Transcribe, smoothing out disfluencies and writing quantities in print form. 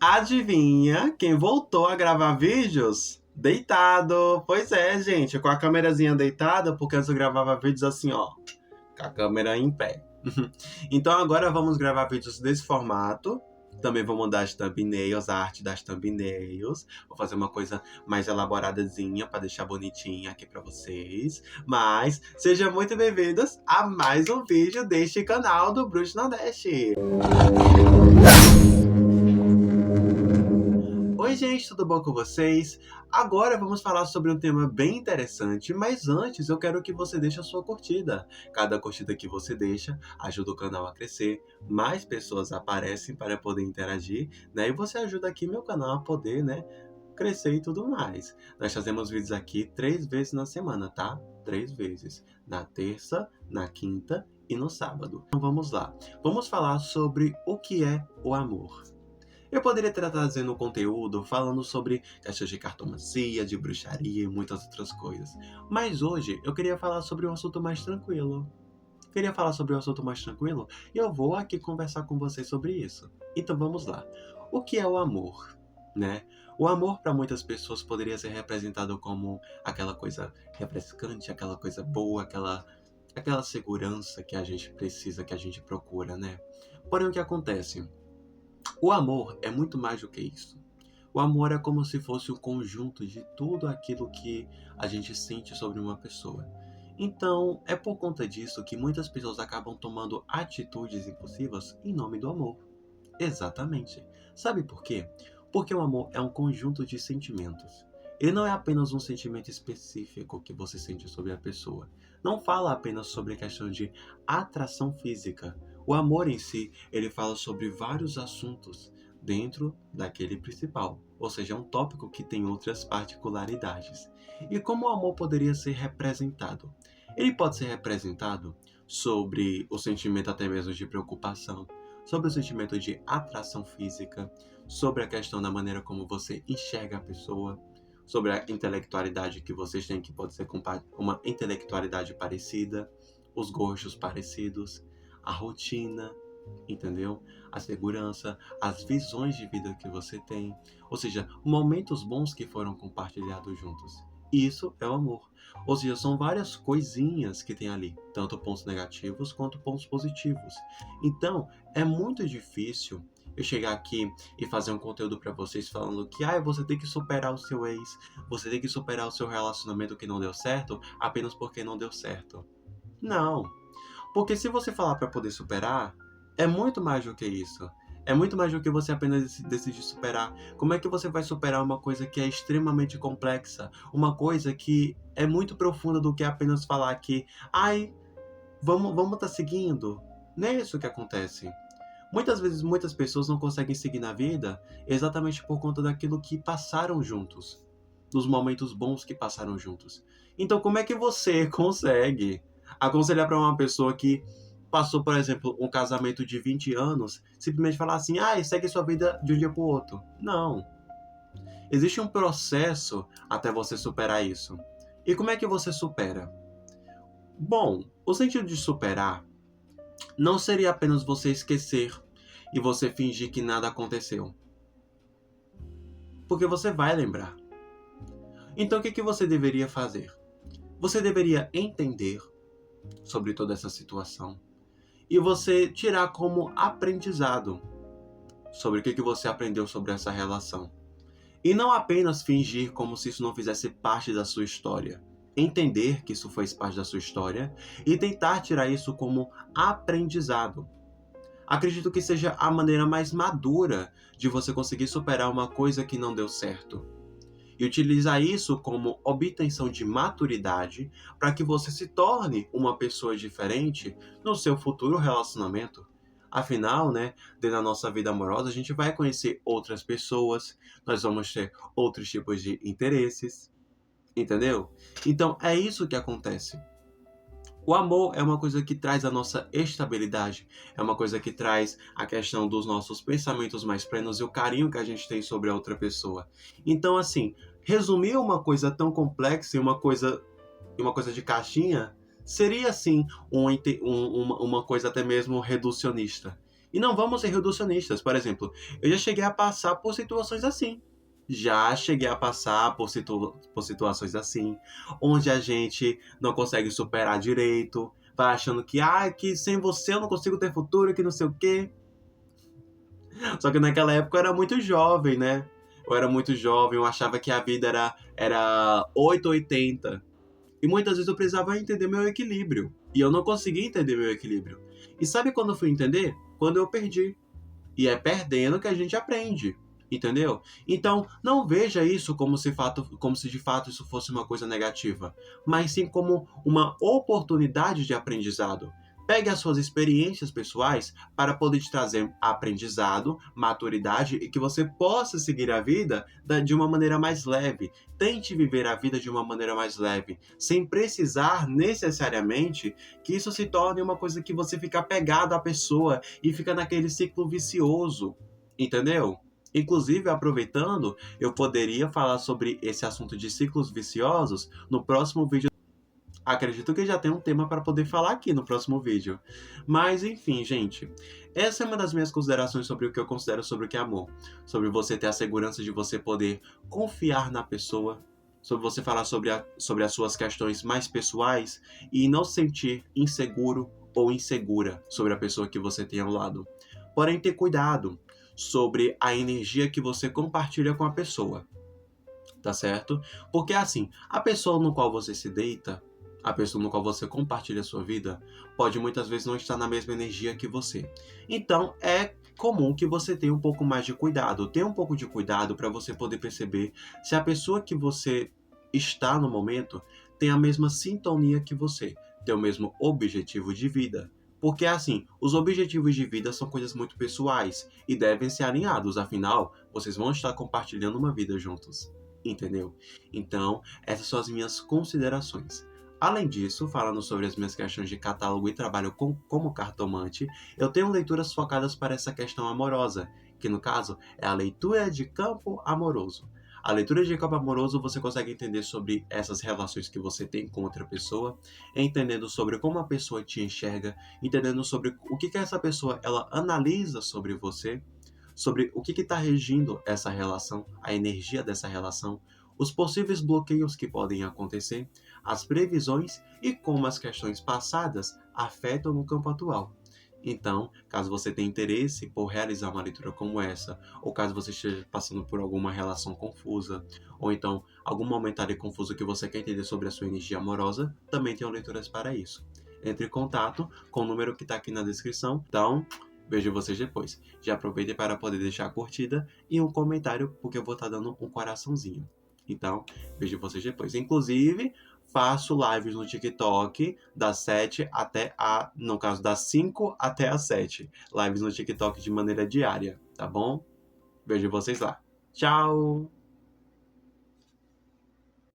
Adivinha quem voltou a gravar vídeos? Deitado. Pois é, gente, com a câmerazinha deitada, porque antes eu gravava vídeos assim, ó, com a câmera em pé. Então agora vamos gravar vídeos desse formato. Também vou mudar as thumbnails, a arte das thumbnails. Vou fazer uma coisa mais elaboradazinha para deixar bonitinha aqui para vocês. Mas sejam muito bem-vindos a mais um vídeo deste canal do Bruxo Nordeste. Oi, gente, tudo bom com vocês? Agora vamos falar sobre um tema bem interessante, mas antes eu quero que você deixe a sua curtida. Cada curtida que você deixa ajuda o canal a crescer, mais pessoas aparecem para poder interagir, né? E você ajuda aqui meu canal a poder, né, crescer e tudo mais. Nós fazemos vídeos aqui 3 vezes na semana, tá? 3 vezes. Na terça, na quinta e no sábado. Então vamos lá. Vamos falar sobre o que é o amor. Eu poderia estar trazendo um conteúdo falando sobre questões de cartomancia, de bruxaria e muitas outras coisas. Mas hoje eu queria falar sobre um assunto mais tranquilo. E eu vou aqui conversar com vocês sobre isso. Então vamos lá. O que é o amor? Né? O amor para muitas pessoas poderia ser representado como aquela coisa refrescante, aquela coisa boa, aquela segurança que a gente precisa, que a gente procura, né? Porém, o que acontece? O amor é muito mais do que isso. O amor é como se fosse um conjunto de tudo aquilo que a gente sente sobre uma pessoa. Então, é por conta disso que muitas pessoas acabam tomando atitudes impulsivas em nome do amor. Exatamente. Sabe por quê? Porque o amor é um conjunto de sentimentos. Ele não é apenas um sentimento específico que você sente sobre a pessoa. Não fala apenas sobre a questão de atração física. O amor em si, ele fala sobre vários assuntos dentro daquele principal. Ou seja, é um tópico que tem outras particularidades. E como o amor poderia ser representado? Ele pode ser representado sobre o sentimento até mesmo de preocupação, sobre o sentimento de atração física, sobre a questão da maneira como você enxerga a pessoa, sobre a intelectualidade que vocês têm, que pode ser uma intelectualidade parecida, os gostos parecidos, a rotina, entendeu? A segurança, as visões de vida que você tem, ou seja, momentos bons que foram compartilhados juntos. Isso é o amor. Ou seja, são várias coisinhas que tem ali, tanto pontos negativos quanto pontos positivos. Então, é muito difícil eu chegar aqui e fazer um conteúdo para vocês falando que você tem que superar o seu ex, você tem que superar o seu relacionamento que não deu certo apenas porque não deu certo. Não. Porque se você falar para poder superar, é muito mais do que isso. É muito mais do que você apenas decidir superar. Como é que você vai superar uma coisa que é extremamente complexa? Uma coisa que é muito profunda do que apenas falar que, vamos tá seguindo? Não é isso que acontece. Muitas vezes, muitas pessoas não conseguem seguir na vida exatamente por conta daquilo que passaram juntos. Dos momentos bons que passaram juntos. Então, como é que você consegue aconselhar para uma pessoa que passou, por exemplo, um casamento de 20 anos, simplesmente falar assim, segue sua vida de um dia para o outro? Não. Existe um processo até você superar isso. E como é que você supera? Bom, o sentido de superar não seria apenas você esquecer e você fingir que nada aconteceu. Porque você vai lembrar. Então o que você deveria fazer? Você deveria entender sobre toda essa situação e você tirar como aprendizado sobre o que você aprendeu sobre essa relação. E não apenas fingir como se isso não fizesse parte da sua história. Entender que isso faz parte da sua história e tentar tirar isso como aprendizado. Acredito que seja a maneira mais madura de você conseguir superar uma coisa que não deu certo. E utilizar isso como obtenção de maturidade para que você se torne uma pessoa diferente no seu futuro relacionamento. Afinal, dentro da nossa vida amorosa, a gente vai conhecer outras pessoas, nós vamos ter outros tipos de interesses, entendeu? Então, é isso que acontece. O amor é uma coisa que traz a nossa estabilidade, é uma coisa que traz a questão dos nossos pensamentos mais plenos e o carinho que a gente tem sobre a outra pessoa. Então, assim, resumir uma coisa tão complexa e uma coisa de caixinha seria, assim, uma coisa até mesmo reducionista. E não vamos ser reducionistas. Por exemplo, eu já cheguei a passar por situações assim. Já cheguei a passar por situações assim, onde a gente não consegue superar direito, vai achando que, que sem você eu não consigo ter futuro, que não sei o quê. Só que naquela época eu era muito jovem, né? Eu era muito jovem, eu achava que a vida era 880. E muitas vezes eu precisava entender meu equilíbrio. E eu não conseguia entender meu equilíbrio. E sabe quando eu fui entender? Quando eu perdi. E é perdendo que a gente aprende. Entendeu? Então, não veja isso como se de fato isso fosse uma coisa negativa, mas sim como uma oportunidade de aprendizado. Pegue as suas experiências pessoais para poder te trazer aprendizado, maturidade e que você possa seguir a vida de uma maneira mais leve. Tente viver a vida de uma maneira mais leve, sem precisar necessariamente que isso se torne uma coisa que você fica apegado à pessoa e fica naquele ciclo vicioso. Entendeu? Inclusive, aproveitando, eu poderia falar sobre esse assunto de ciclos viciosos no próximo vídeo. Acredito que já tem um tema para poder falar aqui no próximo vídeo. Mas, enfim, gente. Essa é uma das minhas considerações sobre o que eu considero sobre o que é amor. Sobre você ter a segurança de você poder confiar na pessoa. Sobre você falar sobre as suas questões mais pessoais e não se sentir inseguro ou insegura sobre a pessoa que você tem ao lado. Porém, ter cuidado sobre a energia que você compartilha com a pessoa, tá certo? Porque assim, a pessoa no qual você se deita, a pessoa no qual você compartilha a sua vida, pode muitas vezes não estar na mesma energia que você. Então, é comum que você tenha um pouco mais de cuidado. Tenha um pouco de cuidado para você poder perceber se a pessoa que você está no momento tem a mesma sintonia que você, tem o mesmo objetivo de vida. Porque assim, os objetivos de vida são coisas muito pessoais e devem ser alinhados, afinal, vocês vão estar compartilhando uma vida juntos, entendeu? Então, essas são as minhas considerações. Além disso, falando sobre as minhas questões de catálogo e trabalho como cartomante, eu tenho leituras focadas para essa questão amorosa, que no caso é a leitura de campo amoroso. A leitura de campo amoroso você consegue entender sobre essas relações que você tem com outra pessoa, entendendo sobre como a pessoa te enxerga, entendendo sobre o que essa pessoa ela analisa sobre você, sobre o que está regindo essa relação, a energia dessa relação, os possíveis bloqueios que podem acontecer, as previsões e como as questões passadas afetam no campo atual. Então, caso você tenha interesse por realizar uma leitura como essa, ou caso você esteja passando por alguma relação confusa, ou então algum momento ali confuso que você quer entender sobre a sua energia amorosa, também tenho leituras para isso. Entre em contato com o número que está aqui na descrição. Então, vejo vocês depois. Já aproveite para poder deixar a curtida e um comentário, porque eu vou estar dando um coraçãozinho. Então, vejo vocês depois. Inclusive, faço lives no TikTok das 7 até no caso, das 5 até as 7. Lives no TikTok de maneira diária, tá bom? Vejo vocês lá. Tchau!